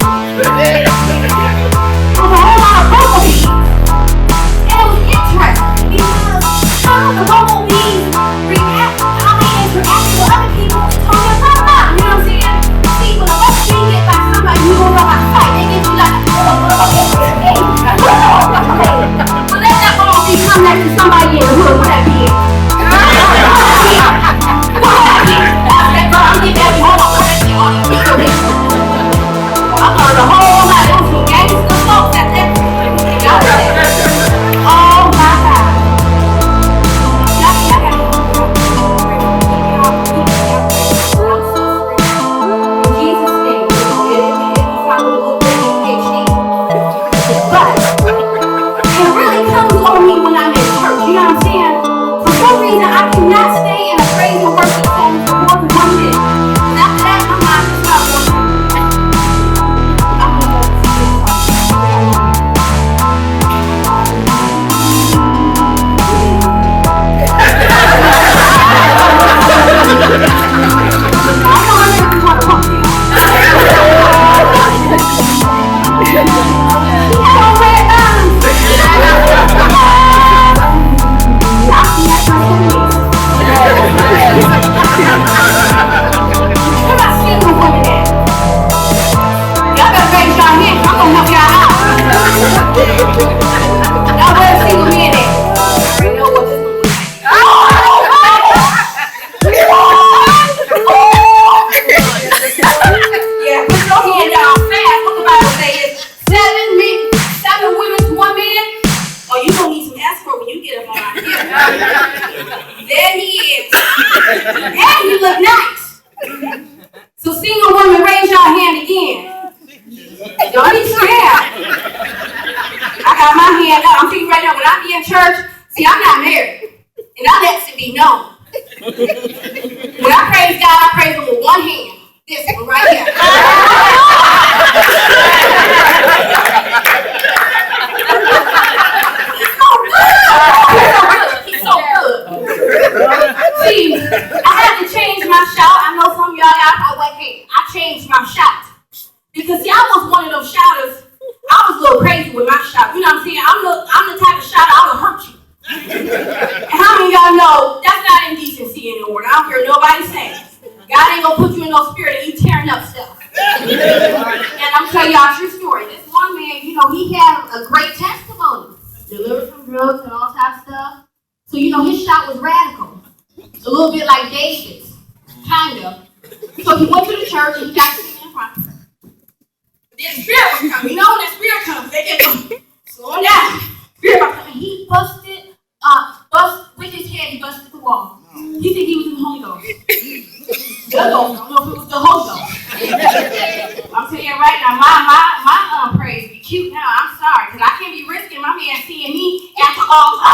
was a whole lot of bumblebees. And it was interesting because how the bumblebees react, how they interact with other people on their front line. You know what I'm saying? See, when a bumblebee gets by somebody, you don't know how to fight. They get you like, but let that bumblebee come next to somebody in the hood, what that be? I learned a whole lot. There was some gangster folks at that. Y'all know that. Oh my God. Y'all got in Jesus' name. It's not a little PhD. But it really comes on me when I'm in church. You know what I'm saying? For some reason, I cannot stay in a praise and worship song for more than 1 minute. And after that, my mind is not working. There he is. And you look nice. So single women, raise your hand again. Don't be scared. I got my hand up. I'm thinking right now, when I be in church, see, I'm not married. And I let it be known. When I praise God, I praise him with one hand. This one right here. He's so good. See, I had to change my shout. I know some of y'all probably like, hey, I changed my shout. Because see, I was one of those shouters. I was a little crazy with my shout. You know what I'm saying? I'm the type of shouter I would hurt you. And how many of y'all know that's not indecency in the word? I don't care what nobody says. God ain't gonna put you in no spirit and you tearing up stuff. And I'm telling y'all a true story. This one man, you know, he had a great testimony. Delivered from drugs and all types of stuff. So, you know, his shout was radical. A little bit like David's. Kind of. So he went to the church and he got sitting in front. Then the spirit was coming. You know when that spirit comes, they get slow down. Spirit was coming. He with his head, he busted the wall. He think he was in the Holy Ghost. The Ghost. I don't know if it was the Holy Ghost. I'm telling you right now, my praise be cute now. I'm sorry, because I can't be risking my man seeing me at the altar.